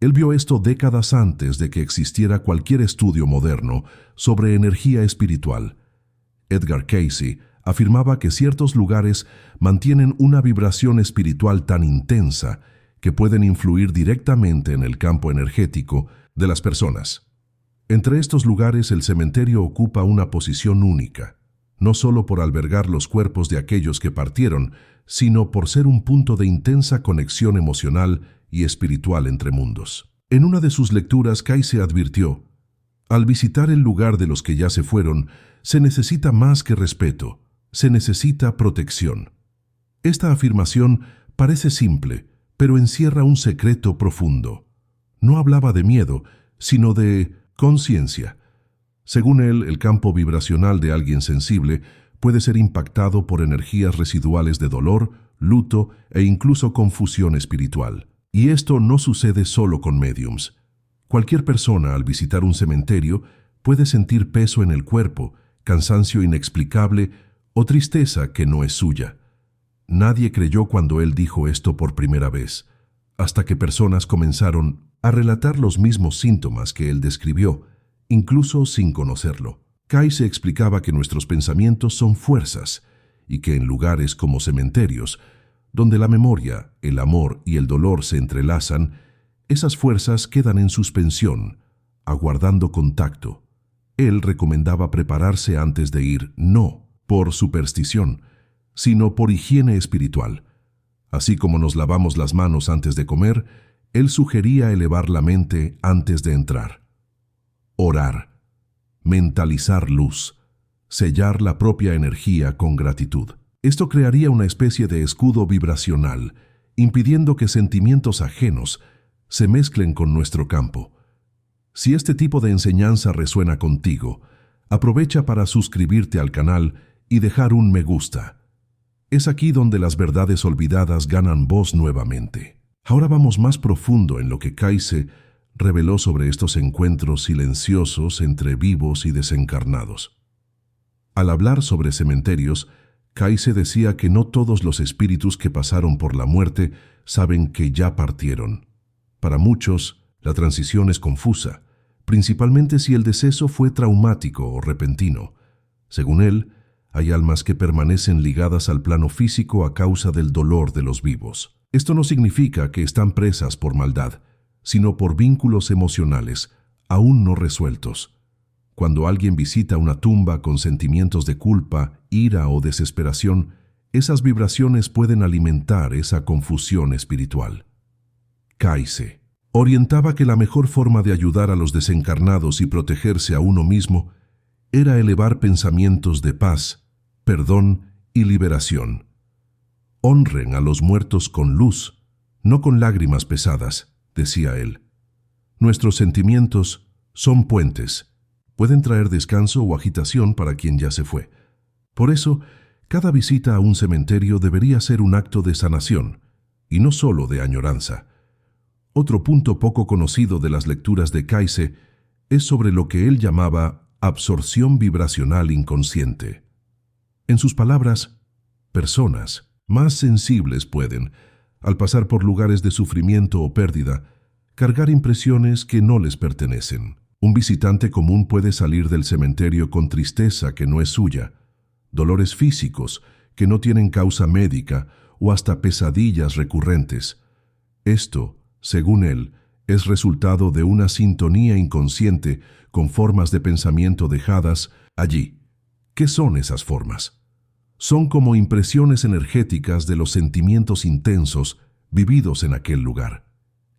Él vio esto décadas antes de que existiera cualquier estudio moderno sobre energía espiritual. Edgar Cayce afirmaba que ciertos lugares mantienen una vibración espiritual tan intensa que pueden influir directamente en el campo energético de las personas. Entre estos lugares, el cementerio ocupa una posición única, no solo por albergar los cuerpos de aquellos que partieron, sino por ser un punto de intensa conexión emocional y espiritual entre mundos. En una de sus lecturas, Cayce advirtió: al visitar el lugar de los que ya se fueron, se necesita más que respeto, se necesita protección. Esta afirmación parece simple, pero encierra un secreto profundo. No hablaba de miedo, sino de conciencia. Según él, el campo vibracional de alguien sensible puede ser impactado por energías residuales de dolor, luto e incluso confusión espiritual. Y esto no sucede solo con médiums. Cualquier persona al visitar un cementerio puede sentir peso en el cuerpo, cansancio inexplicable o tristeza que no es suya. Nadie creyó cuando él dijo esto por primera vez, hasta que personas comenzaron a relatar los mismos síntomas que él describió, incluso sin conocerlo. Cayce explicaba que nuestros pensamientos son fuerzas y que en lugares como cementerios, donde la memoria, el amor y el dolor se entrelazan, esas fuerzas quedan en suspensión, aguardando contacto. Él recomendaba prepararse antes de ir, no por superstición, sino por higiene espiritual. Así como nos lavamos las manos antes de comer, él sugería elevar la mente antes de entrar. Orar, mentalizar luz, sellar la propia energía con gratitud. Esto crearía una especie de escudo vibracional, impidiendo que sentimientos ajenos se mezclen con nuestro campo. Si este tipo de enseñanza resuena contigo, aprovecha para suscribirte al canal y dejar un me gusta. Es aquí donde las verdades olvidadas ganan voz nuevamente. Ahora vamos más profundo en lo que Cayce reveló sobre estos encuentros silenciosos entre vivos y desencarnados. Al hablar sobre cementerios, Cayce decía que no todos los espíritus que pasaron por la muerte saben que ya partieron. Para muchos, la transición es confusa, principalmente si el deceso fue traumático o repentino. Según él, hay almas que permanecen ligadas al plano físico a causa del dolor de los vivos. Esto no significa que están presas por maldad, sino por vínculos emocionales aún no resueltos. Cuando alguien visita una tumba con sentimientos de culpa, ira o desesperación, esas vibraciones pueden alimentar esa confusión espiritual. Cayce orientaba que la mejor forma de ayudar a los desencarnados y protegerse a uno mismo era elevar pensamientos de paz, perdón y liberación. Honren a los muertos con luz, no con lágrimas pesadas, decía él. Nuestros sentimientos son puentes. Pueden traer descanso o agitación para quien ya se fue. Por eso, cada visita a un cementerio debería ser un acto de sanación, y no solo de añoranza. Otro punto poco conocido de las lecturas de Cayce es sobre lo que él llamaba absorción vibracional inconsciente. En sus palabras, personas más sensibles pueden, al pasar por lugares de sufrimiento o pérdida, cargar impresiones que no les pertenecen. Un visitante común puede salir del cementerio con tristeza que no es suya, dolores físicos que no tienen causa médica o hasta pesadillas recurrentes. Esto, según él, es resultado de una sintonía inconsciente con formas de pensamiento dejadas allí. ¿Qué son esas formas? Son como impresiones energéticas de los sentimientos intensos vividos en aquel lugar.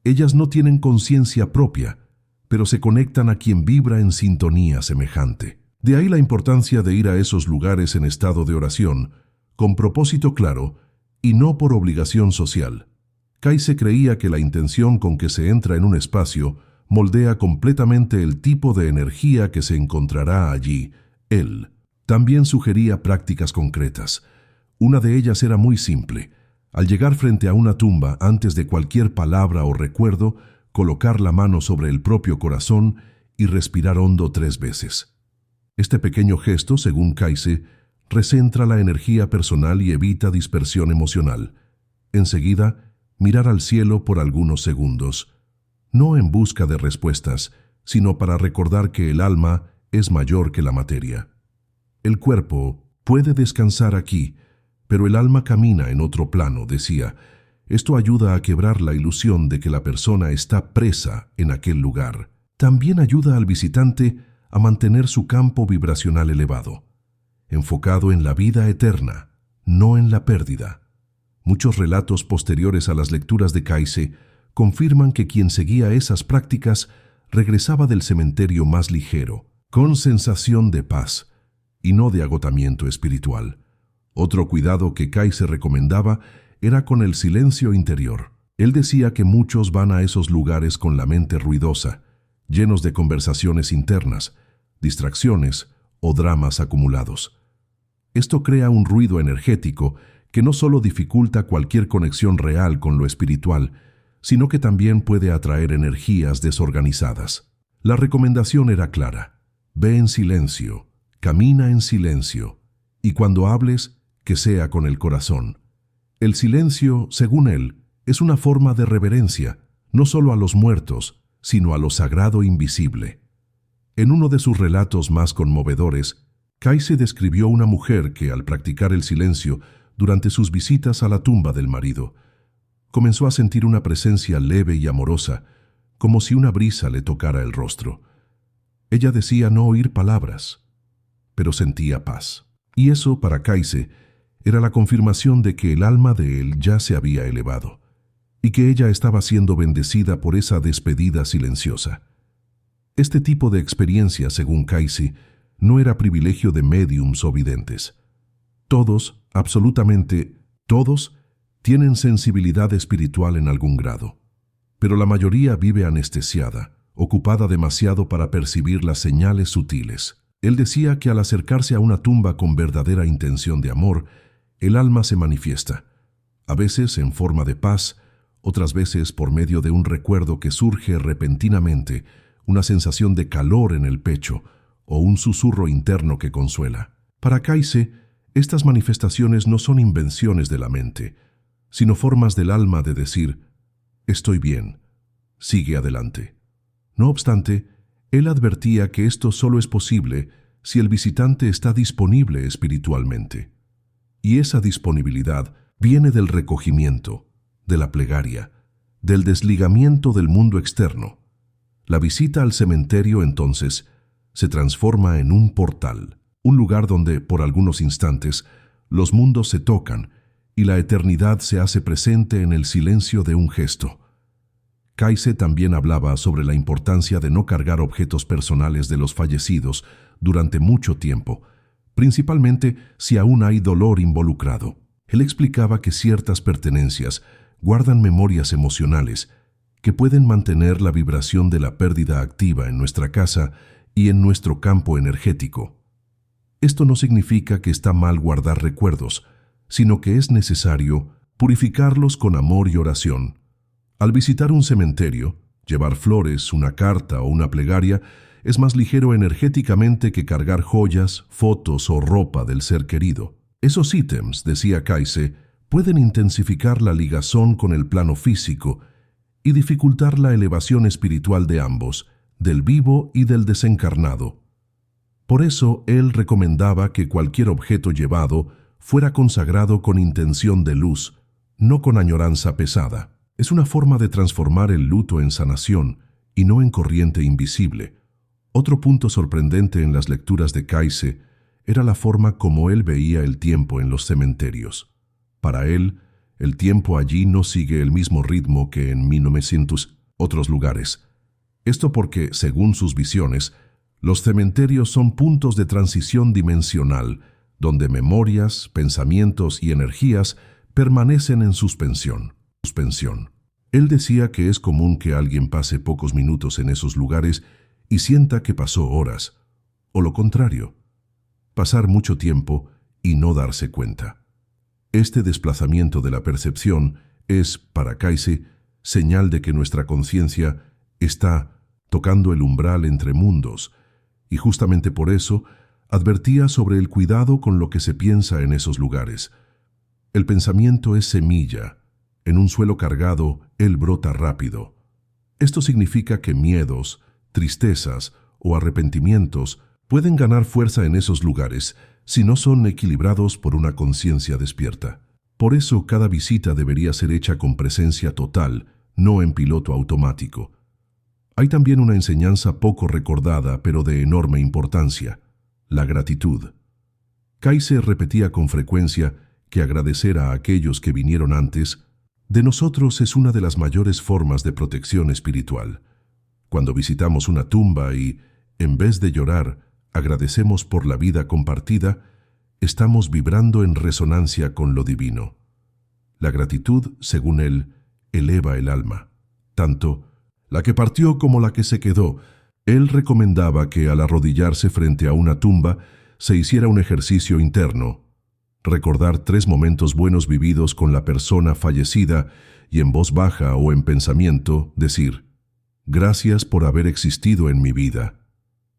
Ellas no tienen conciencia propia, pero se conectan a quien vibra en sintonía semejante. De ahí la importancia de ir a esos lugares en estado de oración, con propósito claro y no por obligación social. Cayce creía que la intención con que se entra en un espacio moldea completamente el tipo de energía que se encontrará allí. Él también sugería prácticas concretas. Una de ellas era muy simple. Al llegar frente a una tumba, antes de cualquier palabra o recuerdo, colocar la mano sobre el propio corazón y respirar hondo 3 veces. Este pequeño gesto, según Cayce, recentra la energía personal y evita dispersión emocional. Enseguida, mirar al cielo por algunos segundos. no en busca de respuestas, sino para recordar que el alma es mayor que la materia. El cuerpo puede descansar aquí, pero el alma camina en otro plano, decía. Esto ayuda a quebrar la ilusión de que la persona está presa en aquel lugar. También ayuda al visitante a mantener su campo vibracional elevado, enfocado en la vida eterna, no en la pérdida. Muchos relatos posteriores a las lecturas de Kayse confirman que quien seguía esas prácticas regresaba del cementerio más ligero, con sensación de paz y no de agotamiento espiritual. Otro cuidado que Kayse recomendaba era con el silencio interior. Él decía que muchos van a esos lugares con la mente ruidosa, llenos de conversaciones internas, distracciones o dramas acumulados. Esto crea un ruido energético que no solo dificulta cualquier conexión real con lo espiritual, sino que también puede atraer energías desorganizadas. La recomendación era clara: ve en silencio, camina en silencio, y cuando hables, que sea con el corazón. El silencio, según él, es una forma de reverencia, no solo a los muertos, sino a lo sagrado invisible. En uno de sus relatos más conmovedores, Kayse describió una mujer que, al practicar el silencio durante sus visitas a la tumba del marido, comenzó a sentir una presencia leve y amorosa, como si una brisa le tocara el rostro. Ella decía no oír palabras, pero sentía paz. Y eso, para Kayse, era la confirmación de que el alma de él ya se había elevado, y que ella estaba siendo bendecida por esa despedida silenciosa. Este tipo de experiencia, según Kayse, no era privilegio de médiums o videntes. Todos, absolutamente todos, tienen sensibilidad espiritual en algún grado, pero la mayoría vive anestesiada, ocupada demasiado para percibir las señales sutiles. Él decía que al acercarse a una tumba con verdadera intención de amor, el alma se manifiesta, a veces en forma de paz, otras veces por medio de un recuerdo que surge repentinamente, una sensación de calor en el pecho o un susurro interno que consuela. Para Kayse, estas manifestaciones no son invenciones de la mente, sino formas del alma de decir: estoy bien, sigue adelante. No obstante, él advertía que esto solo es posible si el visitante está disponible espiritualmente. Y esa disponibilidad viene del recogimiento, de la plegaria, del desligamiento del mundo externo. La visita al cementerio, entonces, se transforma en un portal, un lugar donde, por algunos instantes, los mundos se tocan y la eternidad se hace presente en el silencio de un gesto. Kayse también hablaba sobre la importancia de no cargar objetos personales de los fallecidos durante mucho tiempo, principalmente si aún hay dolor involucrado. Él explicaba que ciertas pertenencias guardan memorias emocionales que pueden mantener la vibración de la pérdida activa en nuestra casa y en nuestro campo energético. Esto no significa que está mal guardar recuerdos, sino que es necesario purificarlos con amor y oración. Al visitar un cementerio, llevar flores, una carta o una plegaria es más ligero energéticamente que cargar joyas, fotos o ropa del ser querido. Esos ítems, decía Kayse, pueden intensificar la ligazón con el plano físico y dificultar la elevación espiritual de ambos, del vivo y del desencarnado. Por eso, él recomendaba que cualquier objeto llevado fuera consagrado con intención de luz, no con añoranza pesada. Es una forma de transformar el luto en sanación y no en corriente invisible. Otro punto sorprendente en las lecturas de Kayse era la forma como él veía el tiempo en los cementerios. Para él, el tiempo allí no sigue el mismo ritmo que en 1900 otros lugares. Esto porque, según sus visiones, los cementerios son puntos de transición dimensional, donde memorias, pensamientos y energías permanecen en suspensión. Él decía que es común que alguien pase pocos minutos en esos lugares y sienta que pasó horas, o lo contrario, pasar mucho tiempo y no darse cuenta. Este desplazamiento de la percepción es, para Kayse, señal de que nuestra conciencia está tocando el umbral entre mundos, y justamente por eso advertía sobre el cuidado con lo que se piensa en esos lugares. El pensamiento es semilla. En un suelo cargado, él brota rápido. Esto significa que miedos, tristezas o arrepentimientos pueden ganar fuerza en esos lugares si no son equilibrados por una conciencia despierta. Por eso cada visita debería ser hecha con presencia total, no en piloto automático. Hay también una enseñanza poco recordada pero de enorme importancia: la gratitud. Kaiser repetía con frecuencia que agradecer a aquellos que vinieron antes de nosotros es una de las mayores formas de protección espiritual. Cuando visitamos una tumba y, en vez de llorar, agradecemos por la vida compartida, estamos vibrando en resonancia con lo divino. La gratitud, según él, eleva el alma, tanto la que partió como la que se quedó. Él recomendaba que al arrodillarse frente a una tumba se hiciera un ejercicio interno: recordar 3 momentos buenos vividos con la persona fallecida y en voz baja o en pensamiento decir: «Gracias por haber existido en mi vida».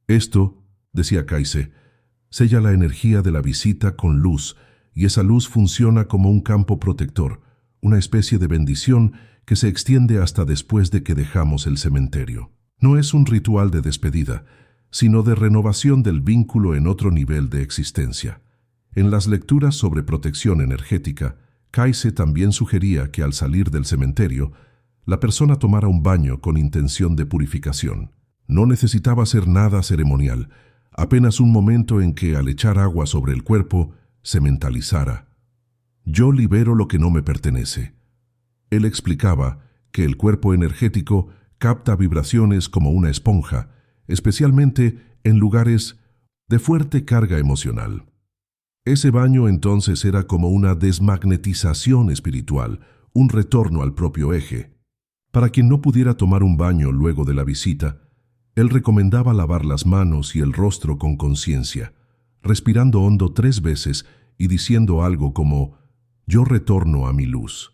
Esto, decía Kaiser, sella la energía de la visita con luz, y esa luz funciona como un campo protector, una especie de bendición que se extiende hasta después de que dejamos el cementerio. No es un ritual de despedida, sino de renovación del vínculo en otro nivel de existencia. En las lecturas sobre protección energética, Kaiser también sugería que al salir del cementerio, la persona tomara un baño con intención de purificación. No necesitaba hacer nada ceremonial, apenas un momento en que, al echar agua sobre el cuerpo, se mentalizara: «Yo libero lo que no me pertenece». Él explicaba que el cuerpo energético capta vibraciones como una esponja, especialmente en lugares de fuerte carga emocional. Ese baño entonces era como una desmagnetización espiritual, un retorno al propio eje. Para quien no pudiera tomar un baño luego de la visita, él recomendaba lavar las manos y el rostro con conciencia, respirando hondo 3 veces y diciendo algo como: «Yo retorno a mi luz».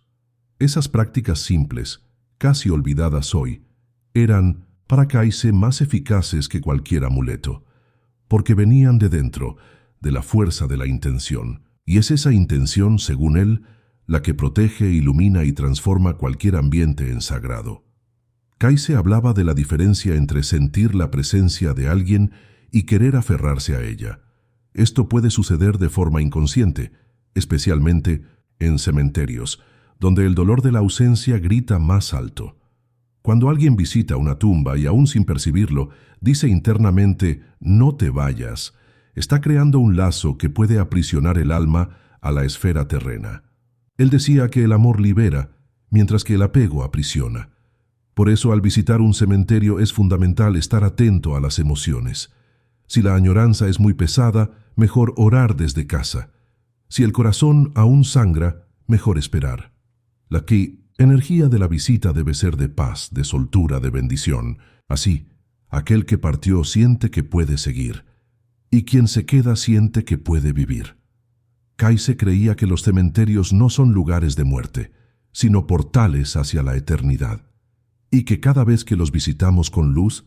Esas prácticas simples, casi olvidadas hoy, eran para Kaiser más eficaces que cualquier amuleto, porque venían de dentro, de la fuerza de la intención, y es esa intención, según él, la que protege, ilumina y transforma cualquier ambiente en sagrado. Kaiser hablaba de la diferencia entre sentir la presencia de alguien y querer aferrarse a ella. Esto puede suceder de forma inconsciente, especialmente en cementerios, donde el dolor de la ausencia grita más alto. Cuando alguien visita una tumba y aún sin percibirlo, dice internamente: «No te vayas», está creando un lazo que puede aprisionar el alma a la esfera terrena. Él decía que el amor libera, mientras que el apego aprisiona. Por eso, al visitar un cementerio es fundamental estar atento a las emociones. Si la añoranza es muy pesada, mejor orar desde casa. Si el corazón aún sangra, mejor esperar. La energía de la visita debe ser de paz, de soltura, de bendición. Así, aquel que partió siente que puede seguir, y quien se queda siente que puede vivir. Kaiser creía que los cementerios no son lugares de muerte, sino portales hacia la eternidad, y que cada vez que los visitamos con luz,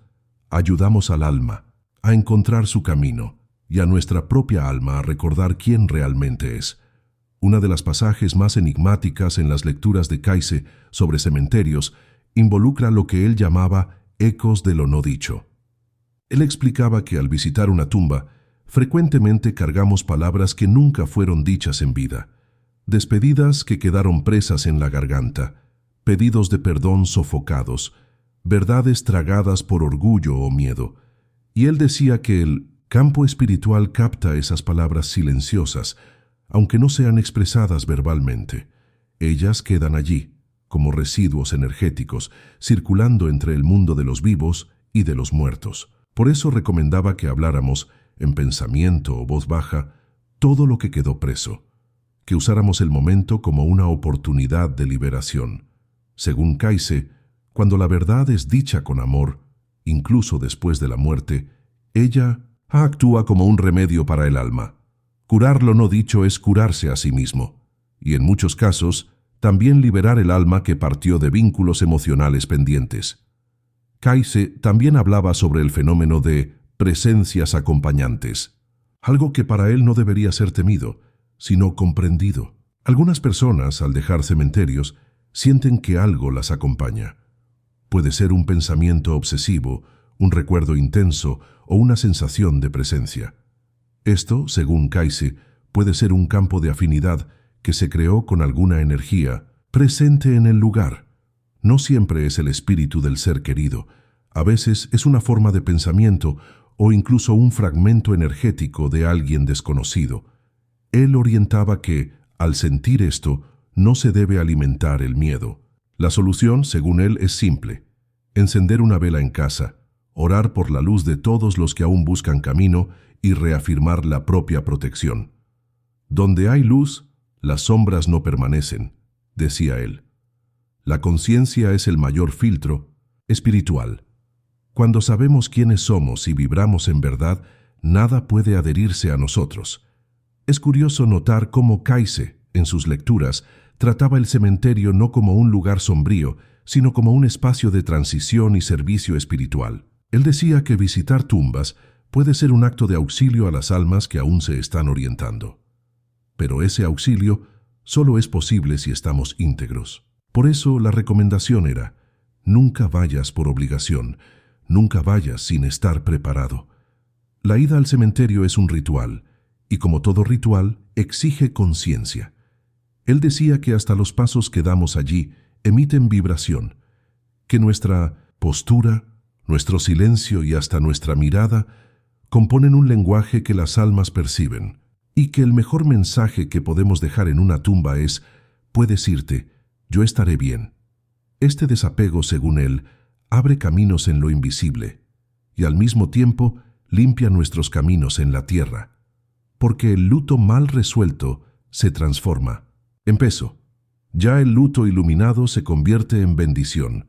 ayudamos al alma a encontrar su camino y a nuestra propia alma a recordar quién realmente es. Una de las pasajes más enigmáticas en las lecturas de Kaiser sobre cementerios involucra lo que él llamaba ecos de lo no dicho. Él explicaba que al visitar una tumba, frecuentemente cargamos palabras que nunca fueron dichas en vida, despedidas que quedaron presas en la garganta, pedidos de perdón sofocados, verdades tragadas por orgullo o miedo. Y él decía que el campo espiritual capta esas palabras silenciosas, aunque no sean expresadas verbalmente. Ellas quedan allí, como residuos energéticos, circulando entre el mundo de los vivos y de los muertos. Por eso recomendaba que habláramos, en pensamiento o voz baja, todo lo que quedó preso, que usáramos el momento como una oportunidad de liberación. Según Kaiser, cuando la verdad es dicha con amor, incluso después de la muerte, ella actúa como un remedio para el alma. Curar lo no dicho es curarse a sí mismo, y en muchos casos, también liberar el alma que partió de vínculos emocionales pendientes. Kaiser también hablaba sobre el fenómeno de presencias acompañantes, algo que para él no debería ser temido, sino comprendido. Algunas personas, al dejar cementerios, sienten que algo las acompaña. Puede ser un pensamiento obsesivo, un recuerdo intenso o una sensación de presencia. Esto, según Kayse, puede ser un campo de afinidad que se creó con alguna energía presente en el lugar. No siempre es el espíritu del ser querido. A veces es una forma de pensamiento o incluso un fragmento energético de alguien desconocido. Él orientaba que, al sentir esto, no se debe alimentar el miedo. La solución, según él, es simple: encender una vela en casa, orar por la luz de todos los que aún buscan camino y reafirmar la propia protección. Donde hay luz, las sombras no permanecen, decía él. La conciencia es el mayor filtro espiritual. Cuando sabemos quiénes somos y vibramos en verdad, nada puede adherirse a nosotros. Es curioso notar cómo Kayse, en sus lecturas, trataba el cementerio no como un lugar sombrío, sino como un espacio de transición y servicio espiritual. Él decía que visitar tumbas puede ser un acto de auxilio a las almas que aún se están orientando. Pero ese auxilio solo es posible si estamos íntegros. Por eso la recomendación era: nunca vayas por obligación, nunca vayas sin estar preparado. La ida al cementerio es un ritual, y como todo ritual, exige conciencia. Él decía que hasta los pasos que damos allí emiten vibración, que nuestra postura, nuestro silencio y hasta nuestra mirada componen un lenguaje que las almas perciben, y que el mejor mensaje que podemos dejar en una tumba es: puedes irte, yo estaré bien. Este desapego, según él, abre caminos en lo invisible, y al mismo tiempo limpia nuestros caminos en la tierra, porque el luto mal resuelto se transforma en peso. Ya el luto iluminado se convierte en bendición.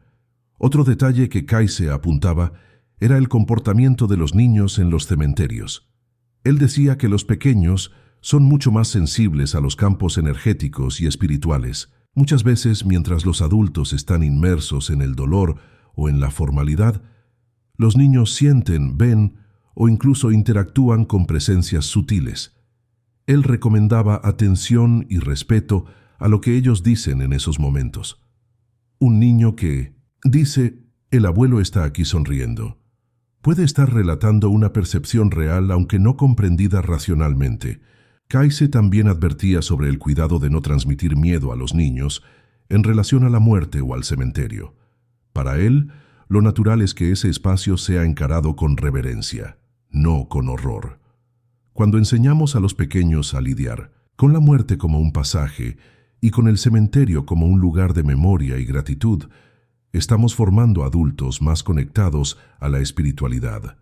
Otro detalle que Kayse apuntaba era el comportamiento de los niños en los cementerios. Él decía que los pequeños son mucho más sensibles a los campos energéticos y espirituales. Muchas veces, mientras los adultos están inmersos en el dolor o en la formalidad, los niños sienten, ven o incluso interactúan con presencias sutiles. Él recomendaba atención y respeto a lo que ellos dicen en esos momentos. Un niño que dice: el abuelo está aquí sonriendo, puede estar relatando una percepción real aunque no comprendida racionalmente. Kayse también advertía sobre el cuidado de no transmitir miedo a los niños en relación a la muerte o al cementerio. Para él, lo natural es que ese espacio sea encarado con reverencia, no con horror. Cuando enseñamos a los pequeños a lidiar con la muerte como un pasaje y con el cementerio como un lugar de memoria y gratitud, estamos formando adultos más conectados a la espiritualidad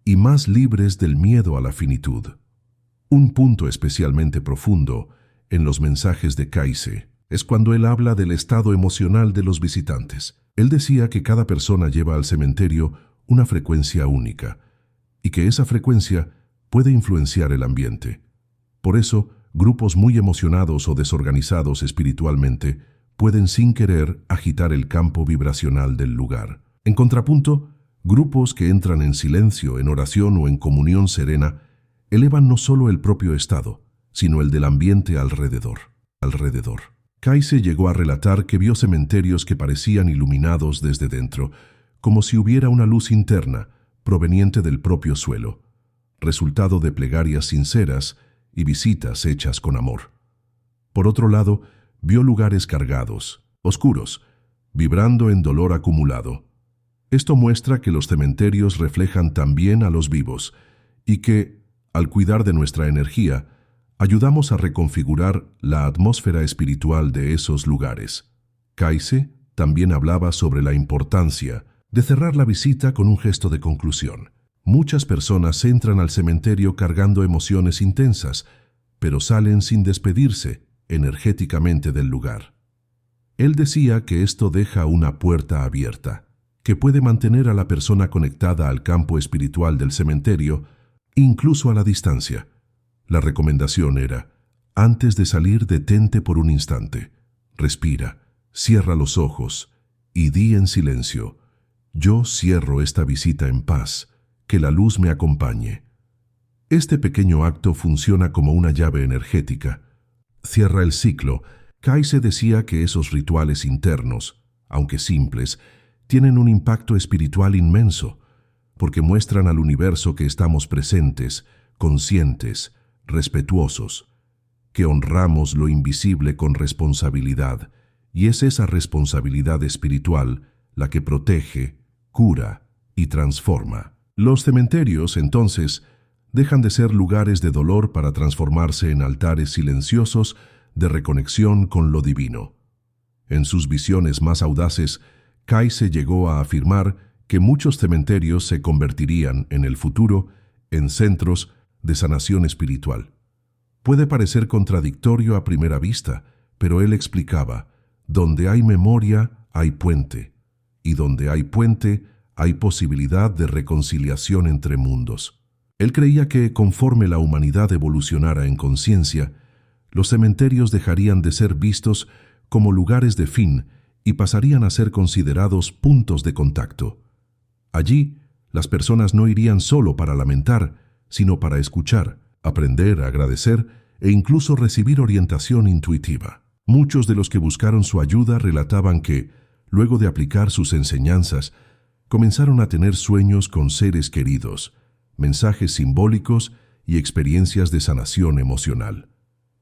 y más libres del miedo a la finitud. Un punto especialmente profundo en los mensajes de Kayse es cuando él habla del estado emocional de los visitantes. Él decía que cada persona lleva al cementerio una frecuencia única y que esa frecuencia puede influenciar el ambiente. Por eso, grupos muy emocionados o desorganizados espiritualmente pueden sin querer agitar el campo vibracional del lugar. En contrapunto, grupos que entran en silencio, en oración o en comunión serena elevan no solo el propio estado, sino el del ambiente alrededor. Kayse llegó a relatar que vio cementerios que parecían iluminados desde dentro, como si hubiera una luz interna proveniente del propio suelo, resultado de plegarias sinceras y visitas hechas con amor. Por otro lado, vio lugares cargados, oscuros, vibrando en dolor acumulado. Esto muestra que los cementerios reflejan también a los vivos y que, al cuidar de nuestra energía, ayudamos a reconfigurar la atmósfera espiritual de esos lugares. Kayse también hablaba sobre la importancia de cerrar la visita con un gesto de conclusión. Muchas personas entran al cementerio cargando emociones intensas, pero salen sin despedirse energéticamente del lugar. Él decía que esto deja una puerta abierta, que puede mantener a la persona conectada al campo espiritual del cementerio, incluso a la distancia. La recomendación era: antes de salir, detente por un instante, respira, cierra los ojos y di en silencio: yo cierro esta visita en paz, que la luz me acompañe. Este pequeño acto funciona como una llave energética. Cierra el ciclo. Kayse decía que esos rituales internos, aunque simples, tienen un impacto espiritual inmenso, porque muestran al universo que estamos presentes, conscientes, respetuosos, que honramos lo invisible con responsabilidad, y es esa responsabilidad espiritual la que protege, cura y transforma. Los cementerios, entonces, dejan de ser lugares de dolor para transformarse en altares silenciosos de reconexión con lo divino. En sus visiones más audaces, Kayse llegó a afirmar que muchos cementerios se convertirían, en el futuro, en centros de sanación espiritual. Puede parecer contradictorio a primera vista, pero él explicaba: donde hay memoria, hay puente, y donde hay puente, hay posibilidad de reconciliación entre mundos. Él creía que, conforme la humanidad evolucionara en conciencia, los cementerios dejarían de ser vistos como lugares de fin y pasarían a ser considerados puntos de contacto. Allí, las personas no irían solo para lamentar, sino para escuchar, aprender, agradecer e incluso recibir orientación intuitiva. Muchos de los que buscaron su ayuda relataban que, luego de aplicar sus enseñanzas, comenzaron a tener sueños con seres queridos, mensajes simbólicos y experiencias de sanación emocional.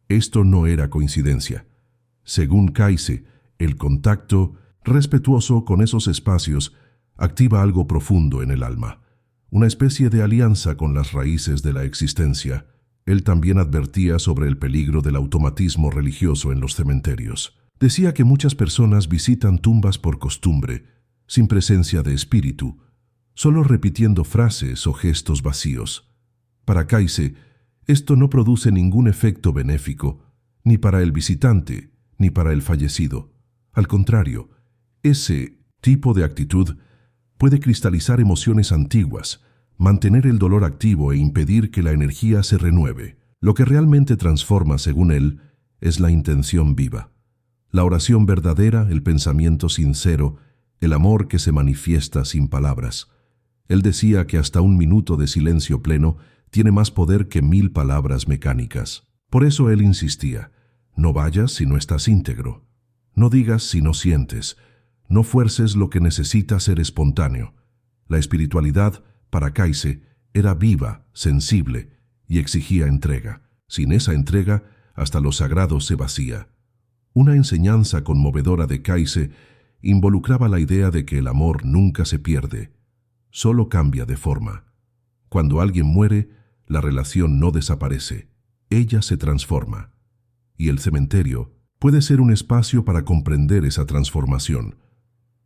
Esto no era coincidencia. Según Kayse, el contacto respetuoso con esos espacios activa algo profundo en el alma, una especie de alianza con las raíces de la existencia. Él también advertía sobre el peligro del automatismo religioso en los cementerios. Decía que muchas personas visitan tumbas por costumbre, sin presencia de espíritu, solo repitiendo frases o gestos vacíos. Para Kayse, esto no produce ningún efecto benéfico, ni para el visitante, ni para el fallecido. Al contrario, ese tipo de actitud puede cristalizar emociones antiguas, mantener el dolor activo e impedir que la energía se renueve. Lo que realmente transforma, según él, es la intención viva. La oración verdadera, el pensamiento sincero, el amor que se manifiesta sin palabras. Él decía que hasta un minuto de silencio pleno tiene más poder que 1000 palabras mecánicas. Por eso él insistía: no vayas si no estás íntegro. No digas si no sientes. No fuerces lo que necesita ser espontáneo. La espiritualidad, para Kayse, era viva, sensible y exigía entrega. Sin esa entrega, hasta lo sagrado se vacía. Una enseñanza conmovedora de Kayse involucraba la idea de que el amor nunca se pierde, solo cambia de forma. Cuando alguien muere, la relación no desaparece, ella se transforma. Y el cementerio puede ser un espacio para comprender esa transformación.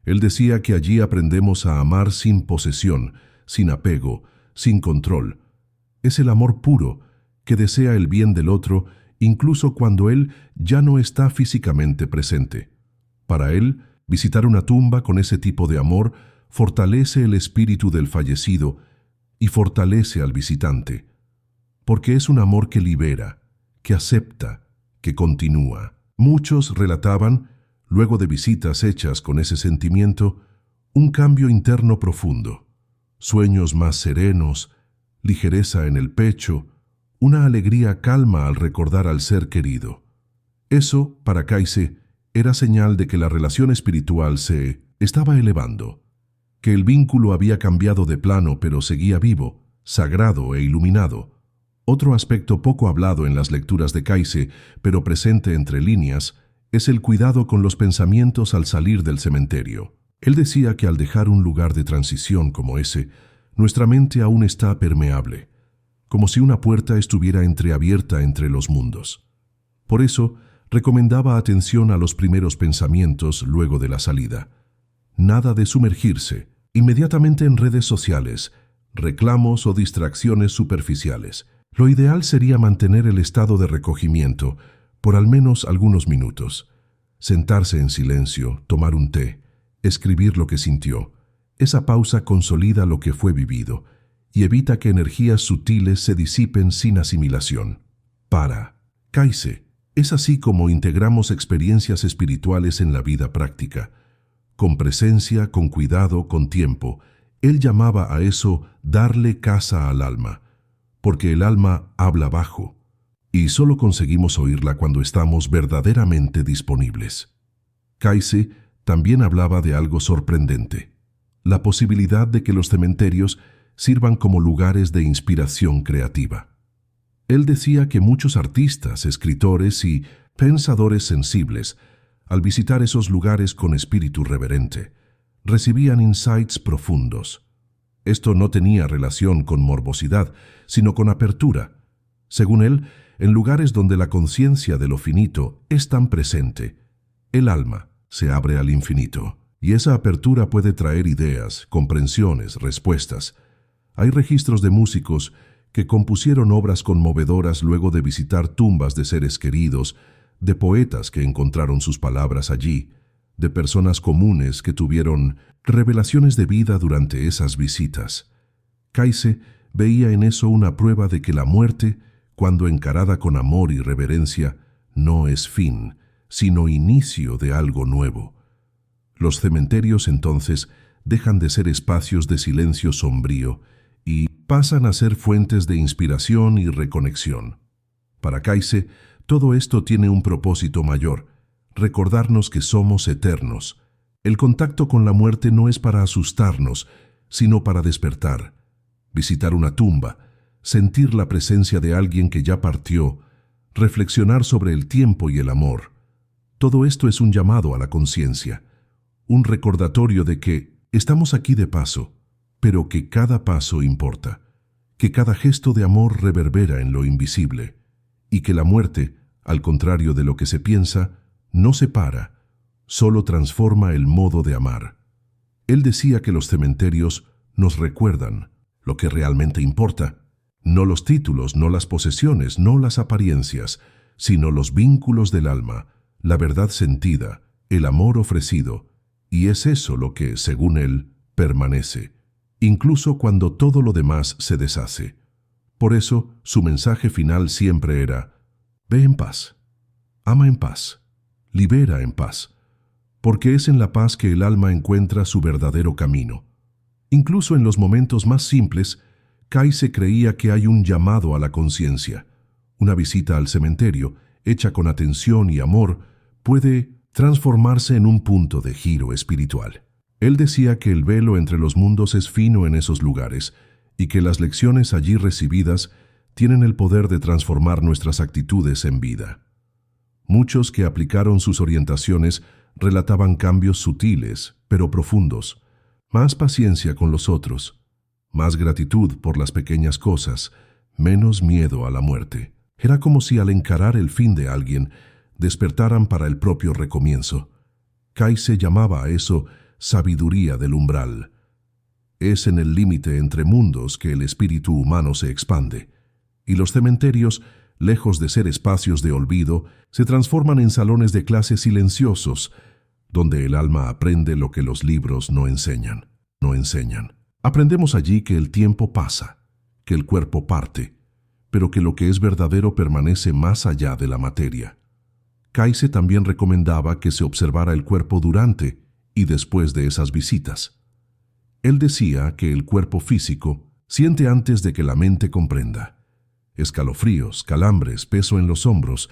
Él decía que allí aprendemos a amar sin posesión, sin apego, sin control. Es el amor puro, que desea el bien del otro, incluso cuando él ya no está físicamente presente. Para él, visitar una tumba con ese tipo de amor fortalece el espíritu del fallecido y fortalece al visitante, porque es un amor que libera, que acepta, que continúa. Muchos relataban, luego de visitas hechas con ese sentimiento, un cambio interno profundo, sueños más serenos, ligereza en el pecho, una alegría calma al recordar al ser querido. Eso, para Kayse, era señal de que la relación espiritual se estaba elevando, que el vínculo había cambiado de plano pero seguía vivo, sagrado e iluminado. Otro aspecto poco hablado en las lecturas de Kayse, pero presente entre líneas, es el cuidado con los pensamientos al salir del cementerio. Él decía que al dejar un lugar de transición como ese, nuestra mente aún está permeable, como si una puerta estuviera entreabierta entre los mundos. Por eso, recomendaba atención a los primeros pensamientos luego de la salida. Nada de sumergirse inmediatamente en redes sociales, reclamos o distracciones superficiales. Lo ideal sería mantener el estado de recogimiento por al menos algunos minutos. Sentarse en silencio, tomar un té, escribir lo que sintió. Esa pausa consolida lo que fue vivido y evita que energías sutiles se disipen sin asimilación. Para Kayse, es así como integramos experiencias espirituales en la vida práctica. Con presencia, con cuidado, con tiempo. Él llamaba a eso darle casa al alma, porque el alma habla bajo, y solo conseguimos oírla cuando estamos verdaderamente disponibles. Kayse también hablaba de algo sorprendente. la posibilidad de que los cementerios sirvan como lugares de inspiración creativa. Él decía que muchos artistas, escritores y pensadores sensibles, al visitar esos lugares con espíritu reverente, recibían insights profundos. Esto no tenía relación con morbosidad, sino con apertura. Según él, en lugares donde la conciencia de lo finito es tan presente, el alma se abre al infinito, y esa apertura puede traer ideas, comprensiones, respuestas. Hay registros de músicos que compusieron obras conmovedoras luego de visitar tumbas de seres queridos, de poetas que encontraron sus palabras allí, de personas comunes que tuvieron revelaciones de vida durante esas visitas. Cayce veía en eso una prueba de que la muerte, cuando encarada con amor y reverencia, no es fin, sino inicio de algo nuevo. Los cementerios, entonces, dejan de ser espacios de silencio sombrío y pasan a ser fuentes de inspiración y reconexión. Para Cayce, todo esto tiene un propósito mayor: recordarnos que somos eternos. El contacto con la muerte no es para asustarnos, sino para despertar. Visitar una tumba, sentir la presencia de alguien que ya partió, reflexionar sobre el tiempo y el amor. Todo esto es un llamado a la conciencia, un recordatorio de que estamos aquí de paso, pero que cada paso importa, que cada gesto de amor reverbera en lo invisible, y que la muerte, al contrario de lo que se piensa, no separa, solo transforma el modo de amar. Él decía que los cementerios nos recuerdan lo que realmente importa, no los títulos, no las posesiones, no las apariencias, sino los vínculos del alma, la verdad sentida, el amor ofrecido, y es eso lo que, según él, permanece, incluso cuando todo lo demás se deshace. Por eso, su mensaje final siempre era: ve en paz, ama en paz, libera en paz, porque es en la paz que el alma encuentra su verdadero camino. Incluso en los momentos más simples, Cayce creía que hay un llamado a la conciencia. Una visita al cementerio, hecha con atención y amor, puede transformarse en un punto de giro espiritual. Él decía que el velo entre los mundos es fino en esos lugares y que las lecciones allí recibidas tienen el poder de transformar nuestras actitudes en vida. Muchos que aplicaron sus orientaciones relataban cambios sutiles, pero profundos, más paciencia con los otros, más gratitud por las pequeñas cosas, menos miedo a la muerte. Era como si al encarar el fin de alguien, despertaran para el propio recomienzo. Cayce llamaba a eso sabiduría del umbral. Es en el límite entre mundos que el espíritu humano se expande, y los cementerios, lejos de ser espacios de olvido, se transforman en salones de clase silenciosos, donde el alma aprende lo que los libros no enseñan. Aprendemos allí que el tiempo pasa, que el cuerpo parte, pero que lo que es verdadero permanece más allá de la materia. Cayce también recomendaba que se observara el cuerpo durante y después de esas visitas. Él decía que el cuerpo físico siente antes de que la mente comprenda. Escalofríos, calambres, peso en los hombros,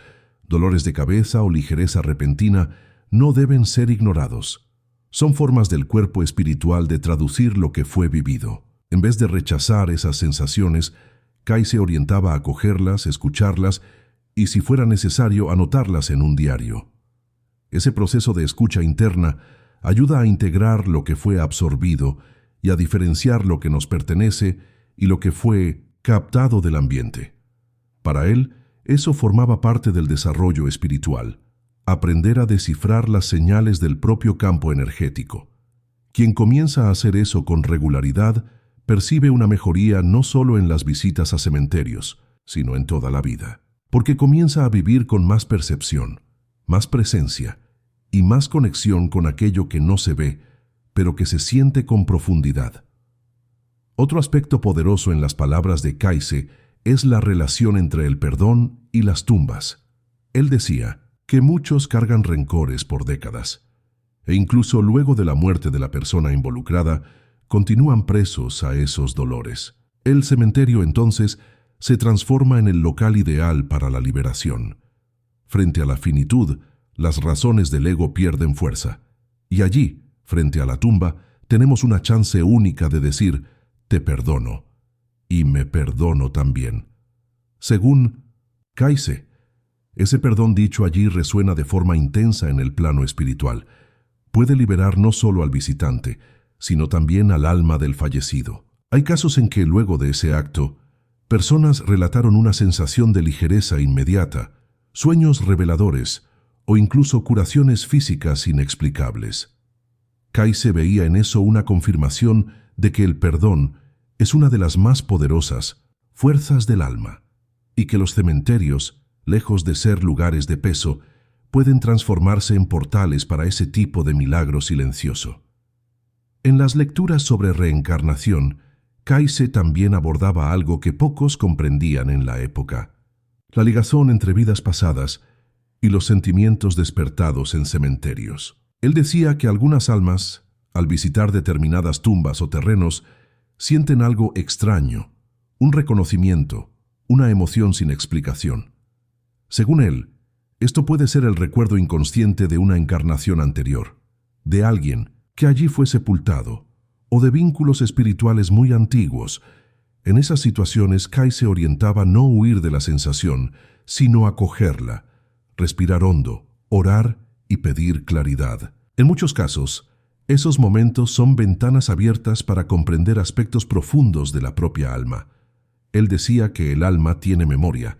dolores de cabeza o ligereza repentina no deben ser ignorados. Son formas del cuerpo espiritual de traducir lo que fue vivido. En vez de rechazar esas sensaciones, Cayce orientaba a acogerlas, escucharlas y, si fuera necesario, anotarlas en un diario. Ese proceso de escucha interna ayuda a integrar lo que fue absorbido y a diferenciar lo que nos pertenece y lo que fue captado del ambiente. Para él, eso formaba parte del desarrollo espiritual, aprender a descifrar las señales del propio campo energético. Quien comienza a hacer eso con regularidad percibe una mejoría no solo en las visitas a cementerios, sino en toda la vida, porque comienza a vivir con más percepción, más presencia y más conexión con aquello que no se ve, pero que se siente con profundidad. Otro aspecto poderoso en las palabras de Cayce es la relación entre el perdón y las tumbas. Él decía que muchos cargan rencores por décadas, e incluso luego de la muerte de la persona involucrada, continúan presos a esos dolores. El cementerio, entonces, se transforma en el local ideal para la liberación. Frente a la finitud, las razones del ego pierden fuerza, y allí, frente a la tumba, tenemos una chance única de decir, te perdono, y me perdono también. Según Kayse, ese perdón dicho allí resuena de forma intensa en el plano espiritual. Puede liberar no solo al visitante, sino también al alma del fallecido. Hay casos en que, luego de ese acto, personas relataron una sensación de ligereza inmediata, sueños reveladores o incluso curaciones físicas inexplicables. Kayse veía en eso una confirmación de que el perdón es una de las más poderosas fuerzas del alma y que los cementerios, lejos de ser lugares de peso, pueden transformarse en portales para ese tipo de milagro silencioso. En las lecturas sobre reencarnación, Kayse también abordaba algo que pocos comprendían en la época: la ligación entre vidas pasadas y los sentimientos despertados en cementerios. Él decía que algunas almas, al visitar determinadas tumbas o terrenos, sienten algo extraño, un reconocimiento, una emoción sin explicación. Según él, esto puede ser el recuerdo inconsciente de una encarnación anterior, de alguien que allí fue sepultado, o de vínculos espirituales muy antiguos. En esas situaciones, Kayse orientaba no huir de la sensación, sino acogerla, respirar hondo, orar y pedir claridad. En muchos casos, esos momentos son ventanas abiertas para comprender aspectos profundos de la propia alma. Él decía que el alma tiene memoria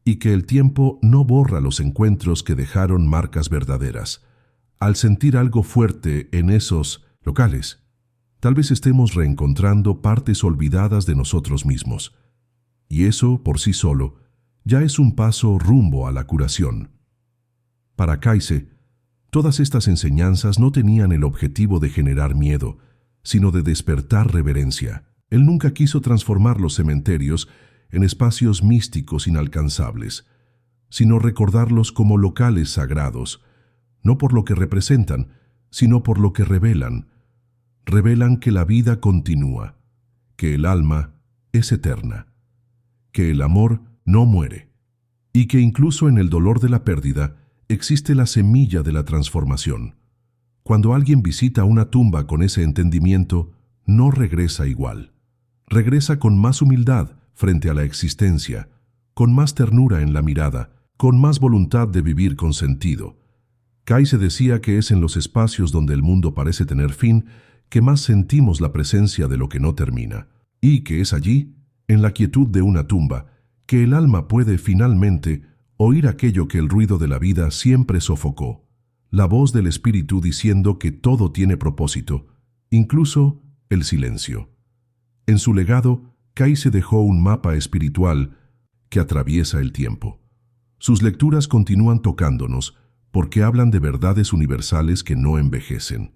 y que el tiempo no borra los encuentros que dejaron marcas verdaderas. Al sentir algo fuerte en esos locales, tal vez estemos reencontrando partes olvidadas de nosotros mismos. Y eso, por sí solo, ya es un paso rumbo a la curación. Para Kayse, todas estas enseñanzas no tenían el objetivo de generar miedo, sino de despertar reverencia. Él nunca quiso transformar los cementerios en espacios místicos inalcanzables, sino recordarlos como locales sagrados, no por lo que representan, sino por lo que revelan. Revelan que la vida continúa, que el alma es eterna, que el amor no muere, y que incluso en el dolor de la pérdida existe la semilla de la transformación. Cuando alguien visita una tumba con ese entendimiento, no regresa igual. Regresa con más humildad frente a la existencia, con más ternura en la mirada, con más voluntad de vivir con sentido. Kayse decía que es en los espacios donde el mundo parece tener fin que más sentimos la presencia de lo que no termina, y que es allí, en la quietud de una tumba, que el alma puede finalmente oír aquello que el ruido de la vida siempre sofocó, la voz del espíritu diciendo que todo tiene propósito, incluso el silencio. En su legado, Kayse dejó un mapa espiritual que atraviesa el tiempo. Sus lecturas continúan tocándonos porque hablan de verdades universales que no envejecen.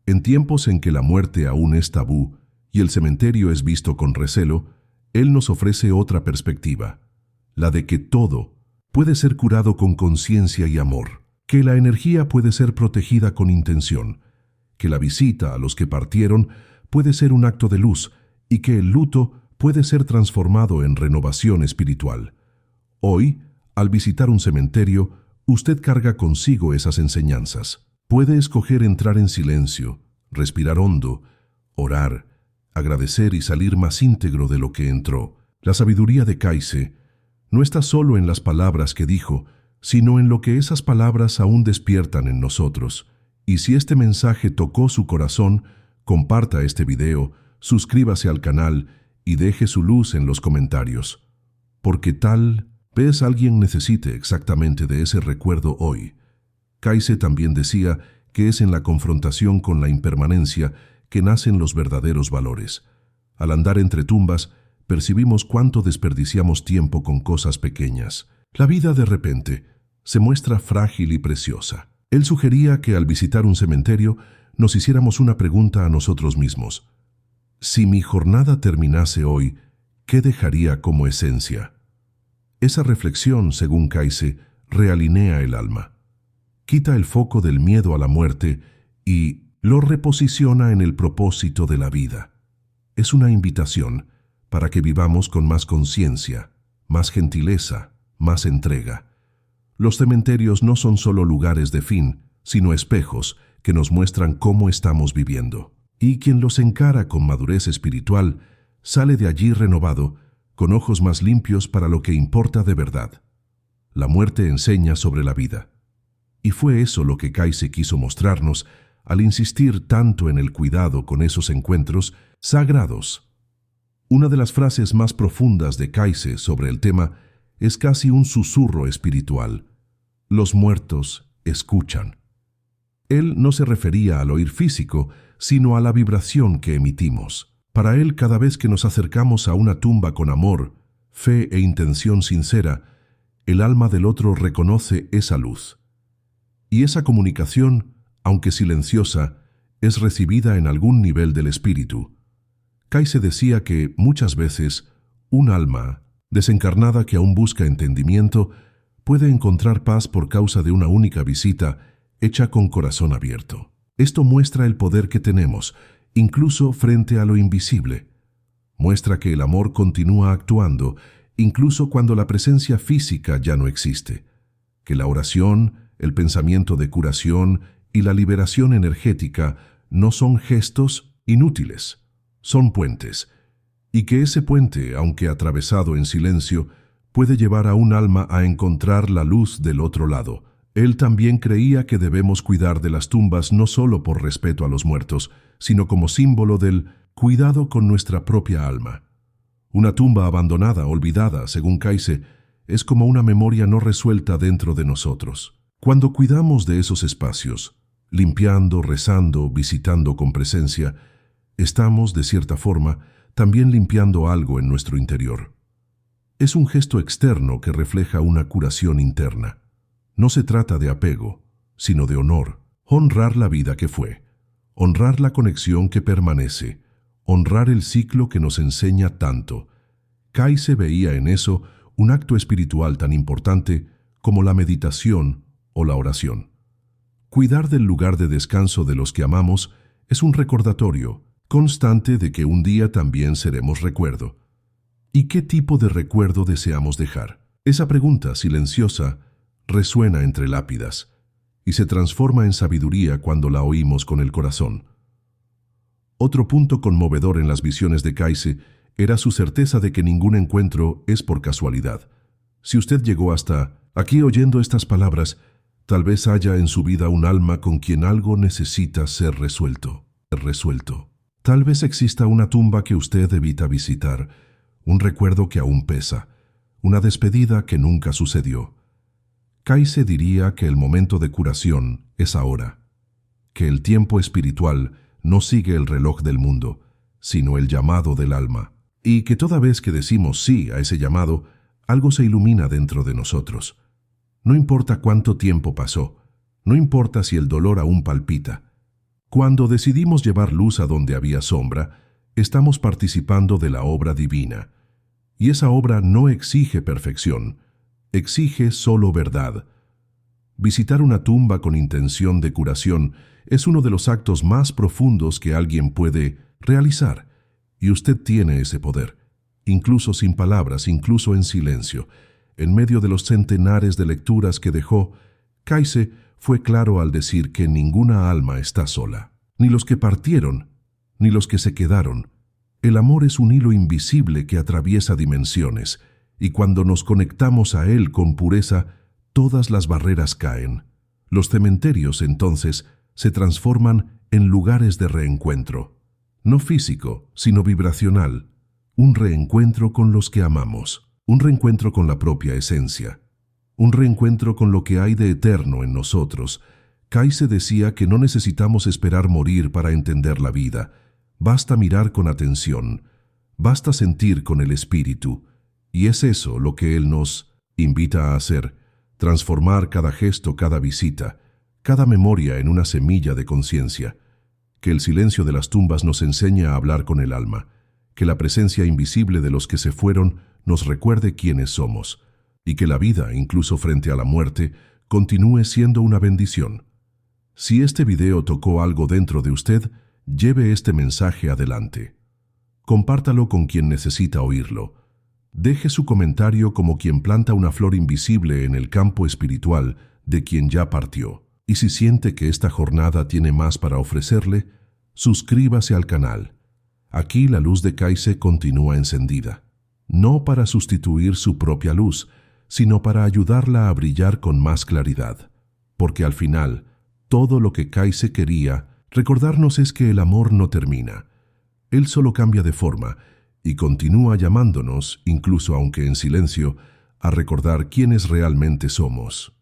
En tiempos en que la muerte aún es tabú y el cementerio es visto con recelo, él nos ofrece otra perspectiva, la de que todo puede ser curado con conciencia y amor, que la energía puede ser protegida con intención, que la visita a los que partieron puede ser un acto de luz y que el luto puede ser transformado en renovación espiritual. Hoy, al visitar un cementerio, usted carga consigo esas enseñanzas. Puede escoger entrar en silencio, respirar hondo, orar, agradecer y salir más íntegro de lo que entró. La sabiduría de Kayse no está solo en las palabras que dijo, sino en lo que esas palabras aún despiertan en nosotros. Y si este mensaje tocó su corazón, comparta este video, suscríbase al canal y deje su luz en los comentarios. Porque tal vez alguien necesite exactamente de ese recuerdo hoy. Kayse también decía que es en la confrontación con la impermanencia que nacen los verdaderos valores. Al andar entre tumbas, percibimos cuánto desperdiciamos tiempo con cosas pequeñas. La vida de repente se muestra frágil y preciosa. Él sugería que al visitar un cementerio nos hiciéramos una pregunta a nosotros mismos. Si mi jornada terminase hoy, ¿qué dejaría como esencia? Esa reflexión, según Kayse, realinea el alma. Quita el foco del miedo a la muerte y lo reposiciona en el propósito de la vida. Es una invitación para que vivamos con más conciencia, más gentileza, más entrega. Los cementerios no son solo lugares de fin, sino espejos que nos muestran cómo estamos viviendo. y quien los encara con madurez espiritual sale de allí renovado, con ojos más limpios para lo que importa de verdad. La muerte enseña sobre la vida. Y fue eso lo que Kayse quiso mostrarnos al insistir tanto en el cuidado con esos encuentros sagrados. Una de las frases más profundas de Kayse sobre el tema es casi un susurro espiritual. Los muertos escuchan. Él no se refería al oír físico, sino a la vibración que emitimos. Para él, cada vez que nos acercamos a una tumba con amor, fe e intención sincera, el alma del otro reconoce esa luz. Y esa comunicación, aunque silenciosa, es recibida en algún nivel del espíritu. Kayse decía que, muchas veces, un alma, desencarnada que aún busca entendimiento, puede encontrar paz por causa de una única visita hecha con corazón abierto. Esto muestra el poder que tenemos, incluso frente a lo invisible. Muestra que el amor continúa actuando, incluso cuando la presencia física ya no existe. Que la oración, el pensamiento de curación y la liberación energética no son gestos inútiles, son puentes. Y que ese puente, aunque atravesado en silencio, puede llevar a un alma a encontrar la luz del otro lado. Él también creía que debemos cuidar de las tumbas no solo por respeto a los muertos, sino como símbolo del cuidado con nuestra propia alma. Una tumba abandonada, olvidada, según Kayse, es como una memoria no resuelta dentro de nosotros. Cuando cuidamos de esos espacios, limpiando, rezando, visitando con presencia, estamos, de cierta forma, también limpiando algo en nuestro interior. Es un gesto externo que refleja una curación interna. No se trata de apego, sino de honor, honrar la vida que fue, honrar la conexión que permanece, honrar el ciclo que nos enseña tanto. Kayse veía en eso un acto espiritual tan importante como la meditación o la oración. Cuidar del lugar de descanso de los que amamos es un recordatorio constante de que un día también seremos recuerdo. ¿Y qué tipo de recuerdo deseamos dejar? Esa pregunta silenciosa resuena entre lápidas y se transforma en sabiduría cuando la oímos con el corazón. Otro punto conmovedor en las visiones de Kayse era su certeza de que ningún encuentro es por casualidad. Si usted llegó hasta aquí oyendo estas palabras, tal vez haya en su vida un alma con quien algo necesita ser resuelto. Tal vez exista una tumba que usted evita visitar, un recuerdo que aún pesa, una despedida que nunca sucedió. Kayse diría que el momento de curación es ahora, que el tiempo espiritual no sigue el reloj del mundo, sino el llamado del alma, y que toda vez que decimos sí a ese llamado, algo se ilumina dentro de nosotros. No importa cuánto tiempo pasó, no importa si el dolor aún palpita. Cuando decidimos llevar luz a donde había sombra, estamos participando de la obra divina. Y esa obra no exige perfección, exige solo verdad. Visitar una tumba con intención de curación es uno de los actos más profundos que alguien puede realizar, y usted tiene ese poder, incluso sin palabras, incluso en silencio. En medio de los centenares de lecturas que dejó, Kayse fue claro al decir que ninguna alma está sola, ni los que partieron, ni los que se quedaron. El amor es un hilo invisible que atraviesa dimensiones, y cuando nos conectamos a él con pureza, todas las barreras caen. Los cementerios, entonces, se transforman en lugares de reencuentro, no físico, sino vibracional, un reencuentro con los que amamos, un reencuentro con la propia esencia, un reencuentro con lo que hay de eterno en nosotros. Kayse decía que no necesitamos esperar morir para entender la vida, basta mirar con atención, basta sentir con el espíritu, y es eso lo que él nos invita a hacer, transformar cada gesto, cada visita, cada memoria en una semilla de conciencia. Que el silencio de las tumbas nos enseñe a hablar con el alma, que la presencia invisible de los que se fueron nos recuerde quiénes somos, y que la vida, incluso frente a la muerte, continúe siendo una bendición. Si este video tocó algo dentro de usted, lleve este mensaje adelante. Compártalo con quien necesita oírlo. Deje su comentario como quien planta una flor invisible en el campo espiritual de quien ya partió. Y si siente que esta jornada tiene más para ofrecerle, suscríbase al canal. Aquí la luz de Kaise continúa encendida, no para sustituir su propia luz, sino para ayudarla a brillar con más claridad. Porque al final, todo lo que Kaise quería recordarnos es que el amor no termina. Él solo cambia de forma y continúa llamándonos, incluso aunque en silencio, a recordar quiénes realmente somos.